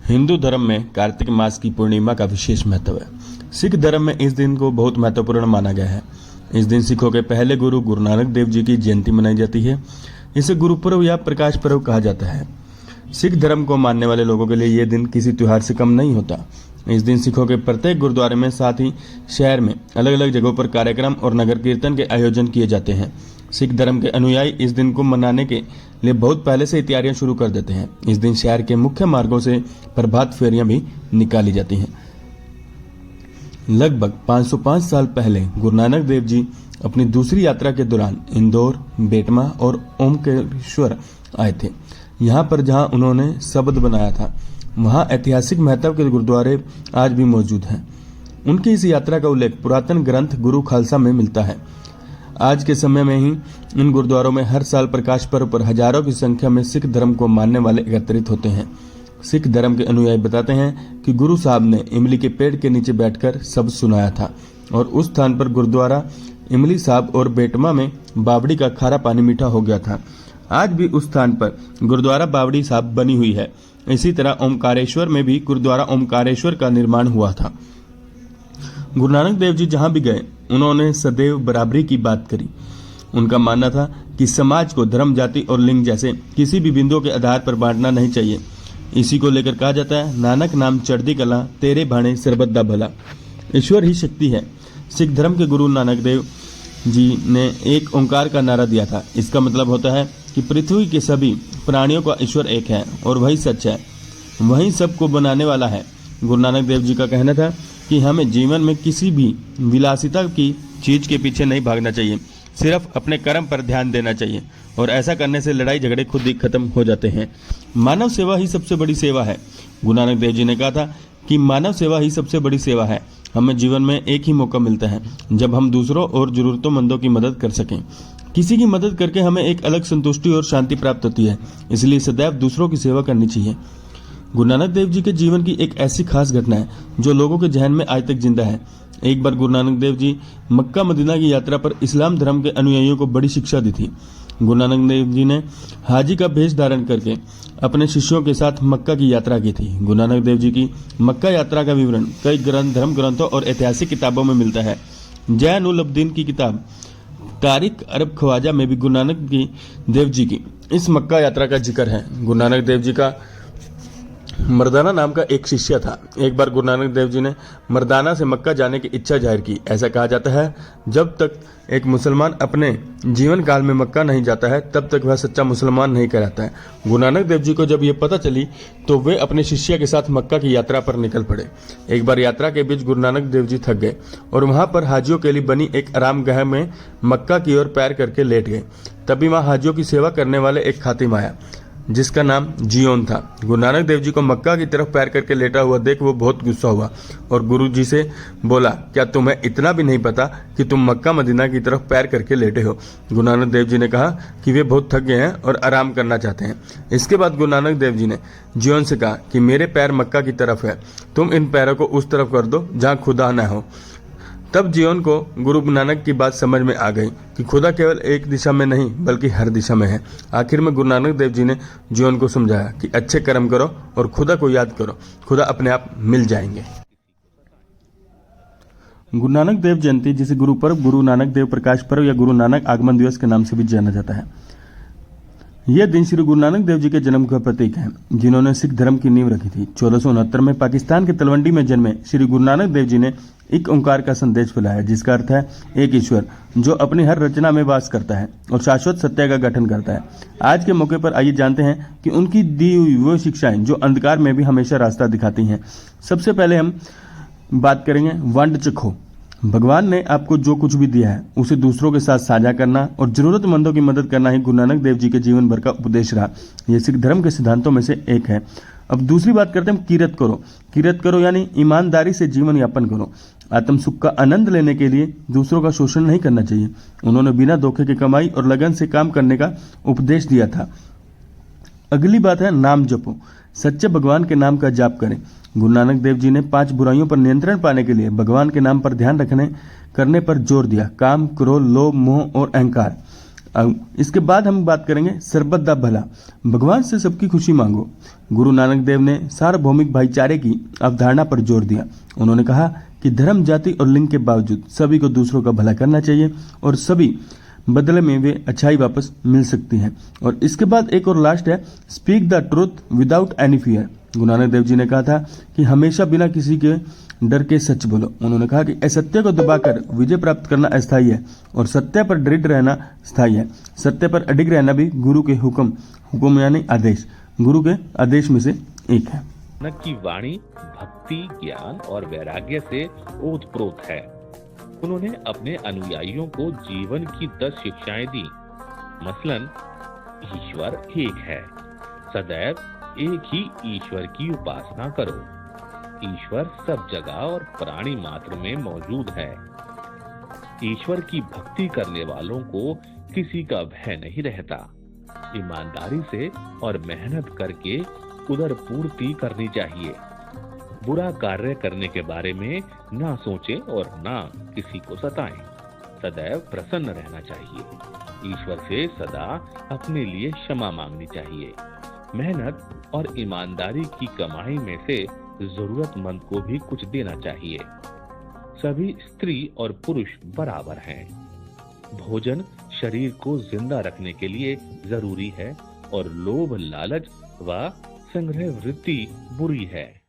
हिंदू धर्म में कार्तिक मास की पूर्णिमा का विशेष महत्व है। सिख धर्म में इस दिन को बहुत महत्वपूर्ण माना गया है। इस दिन सिखों के पहले गुरु गुरु नानक देव जी की जयंती मनाई जाती है। इसे गुरुपर्व या प्रकाश पर्व कहा जाता है। सिख धर्म को मानने वाले लोगों के लिए यह दिन किसी त्योहार से कम नहीं होता। इस दिन सिखों के प्रत्येक गुरुद्वारे में साथ ही शहर में अलग अलग जगहों पर कार्यक्रम और नगर कीर्तन के आयोजन किए जाते हैं। सिख धर्म के अनुयायी इस दिन को मनाने के लिए बहुत पहले से तैयारियां शुरू कर देते हैं। इस दिन शहर के मुख्य मार्गों से प्रभात फेरियां भी निकाली जाती हैं। लगभग 505 साल पहले गुरु नानक देव जी अपनी दूसरी यात्रा के दौरान इंदौर, बेटमा और ओमकारेश्वर आए थे। यहाँ पर जहाँ उन्होंने शबद बनाया था, वहाँ ऐतिहासिक महत्व के गुरुद्वारे आज भी मौजूद हैं। उनकी इस यात्रा का उल्लेख पुरातन ग्रंथ गुरु खालसा में मिलता है। आज के समय में ही इन गुरुद्वारों में हर साल प्रकाश पर्व पर हजारों की संख्या में सिख धर्म को मानने वाले एकत्रित होते हैं। सिख धर्म के अनुयायी बताते हैं कि गुरु साहब ने इमली के पेड़ के नीचे बैठकर शब्द सुनाया था और उस स्थान पर गुरुद्वारा इमली साहब और बेटमा में बावड़ी का खारा पानी मीठा हो गया था। आज भी उस स्थान पर गुरुद्वारा बावड़ी साहब बनी हुई है। इसी तरह ओमकारेश्वर में भी गुरुद्वारा ओमकारेश्वर का निर्माण हुआ था। गुरु नानक देव जी जहां भी गए, उन्होंने सदैव बराबरी की बात करी। उनका मानना था कि समाज को धर्म, जाति और लिंग जैसे किसी भी बिंदुओं के आधार पर बांटना नहीं चाहिए। इसी को लेकर कहा जाता है, नानक नाम चढ़दी कला, तेरे भाणे सरबत दा भला। ईश्वर ही शक्ति है। सिख धर्म के गुरु नानक देव जी ने एक ओंकार का नारा दिया था। इसका मतलब होता है कि पृथ्वी के सभी प्राणियों का ईश्वर एक है और वही सच है, वही सबको बनाने वाला है। गुरु नानक देव जी का कहना था कि हमें जीवन में किसी भी विलासिता की चीज के पीछे नहीं भागना चाहिए, सिर्फ अपने कर्म पर ध्यान देना चाहिए और ऐसा करने से लड़ाई झगड़े खुद ही खत्म हो जाते हैं। मानव सेवा ही सबसे बड़ी सेवा है। गुरु नानक देव जी ने कहा था कि मानव सेवा ही सबसे बड़ी सेवा है। हमें जीवन में एक ही मौका मिलता है जब हम दूसरों और जरूरतमंदों की मदद कर सकें। किसी की मदद करके हमें एक अलग संतुष्टि और शांति प्राप्त होती है, इसलिए सदैव दूसरों की सेवा करनी चाहिए। गुरु नानक देव जी के जीवन की एक ऐसी खास घटना है जो लोगों के जहन में आज तक जिंदा है। एक बार गुरु नानक देव जी मक्का मदीना की यात्रा पर इस्लाम धर्म के अनुयायियों को बड़ी शिक्षा दी थी। गुरु नानक देव जी ने हाजी का भेष धारण करके अपने शिष्यों के साथ मक्का की यात्रा की थी। गुरु नानक देव जी की मक्का यात्रा का विवरण कई धर्म ग्रंथों और ऐतिहासिक किताबों में मिलता है। जैन उल अब्दीन की किताब तारिक अरब ख्वाजा में भी गुरु नानक देव जी की इस मक्का यात्रा का जिक्र है। गुरु नानक देव जी का मर्दाना नाम का एक शिष्य था। एक बार गुरु नानक देव जी ने मर्दाना से मक्का जाने की इच्छा जाहिर की। ऐसा कहा जाता है, जब तक एक मुसलमान अपने जीवन काल में मक्का नहीं जाता है, तब तक वह सच्चा मुसलमान नहीं कहलाता है। गुरु नानक देव जी को जब यह पता चली तो वे अपने शिष्य के साथ मक्का की यात्रा पर निकल पड़े। एक बार यात्रा के बीच गुरु नानक देव जी थक गए और वहां पर हाजियों के लिए बनी एक आरामगाह में मक्का की ओर पैर करके लेट गए। तभी वहां हाजियों की सेवा करने वाले एक खातिम आया जिसका नाम जियोन था। गुरु नानक देव जी को मक्का की तरफ पैर करके लेटा हुआ देख वो बहुत गुस्सा हुआ और गुरु जी से बोला, क्या तुम्हें इतना भी नहीं पता कि तुम मक्का मदीना की तरफ पैर करके लेटे हो? गुरु नानक देव जी ने कहा कि वे बहुत थक गए हैं और आराम करना चाहते हैं। इसके बाद गुरु नानक देव जी ने जियोन से कहा कि मेरे पैर मक्का की तरफ है, तुम इन पैरों को उस तरफ कर दो जहाँ खुदा न हो। तब जियोन को गुरु नानक की बात समझ में आ गई कि खुदा केवल एक दिशा में नहीं बल्कि हर दिशा में है। आखिर में गुरु नानक देव जी ने जियोन को समझाया कि अच्छे कर्म करो और खुदा को याद करो, खुदा अपने आप मिल जाएंगे। गुरु नानक देव जयंती, जिसे गुरु पर्व, गुरु नानक देव प्रकाश पर्व या गुरु नानक आगमन दिवस के नाम से भी जाना जाता है। यह दिन श्री गुरु नानक देव जी के जन्म का प्रतीक है, जिन्होंने सिख धर्म की नींव रखी थी। 1469 में पाकिस्तान के तलवंडी में जन्मे श्री गुरु नानक देव जी ने एक ओंकार का संदेश फैलाया, जिसका अर्थ है एक ईश्वर जो अपनी हर रचना में वास करता है और शाश्वत सत्य का गठन करता है। आज के मौके पर आइए जानते हैं कि उनकी दी हुई वो शिक्षाएं जो अंधकार में भी हमेशा रास्ता दिखाती हैं। सबसे पहले हम बात करेंगे वंड चखो। भगवान ने आपको जो कुछ भी दिया है उसे दूसरों के साथ साझा करना और जरूरतमंदों की मदद करना ही गुरु नानक देव जी के जीवन भर का उपदेश रहा। यह सिख धर्म के सिद्धांतों में से एक है। अब दूसरी बात करते हैं किरत करो। किरत करो यानी ईमानदारी से जीवन यापन करो। आत्म सुख का आनंद लेने के लिए दूसरों का शोषण नहीं करना चाहिए। उन्होंने बिना धोखे की कमाई और लगन से काम करने का उपदेश दिया था। अगली बात है नाम जपो। सच्चे भगवान के नाम का जाप करें। गुरु नानक देव जी ने 5 बुराइयों पर नियंत्रण पाने के लिए भगवान के नाम पर ध्यान करने पर जोर दिया। काम, क्रोध, लोभ, मोह और अहंकार। अब इसके बाद हम बात करेंगे सरबत दा भला, भगवान से सबकी खुशी मांगो। गुरु नानक देव ने सार्वभौमिक भाईचारे की अवधारणा पर जोर दिया। उन्होंने कहा कि धर्म, जाति और लिंग के बावजूद सभी को दूसरों का भला करना चाहिए और सभी बदले में वे अच्छाई वापस मिल सकती है। और इसके बाद एक और लास्ट है, speak the truth without any fear. Guru Nanak Dev ji ने कहा था कि हमेशा बिना किसी के डर के सच बोलो। उन्होंने कहा कि असत्य को दबाकर विजय प्राप्त करना अस्थायी है और सत्य पर दृढ़ रहना स्थायी है। सत्य पर अडिग रहना भी गुरु के हुक्म यानी आदेश, गुरु के आदेश में से एक है। नानक की वाणी भक्ति, ज्ञान और वैराग्य से ओतप्रोत है। उन्होंने अपने अनुयायियों को जीवन की 10 शिक्षाएं दी। मसलन, ईश्वर एक है, सदैव एक ही ईश्वर की उपासना करो, ईश्वर सब जगह और प्राणी मात्र में मौजूद है, ईश्वर की भक्ति करने वालों को किसी का भय नहीं रहता, ईमानदारी से और मेहनत करके उदर पूर्ति करनी चाहिए, बुरा कार्य करने के बारे में ना सोचें और ना किसी को सताएं, सदैव प्रसन्न रहना चाहिए, ईश्वर से सदा अपने लिए क्षमा मांगनी चाहिए, मेहनत और ईमानदारी की कमाई में से जरूरतमंद को भी कुछ देना चाहिए, सभी स्त्री और पुरुष बराबर हैं, भोजन शरीर को जिंदा रखने के लिए जरूरी है और लोभ, लालच व संग्रह वृत्ति बुरी है।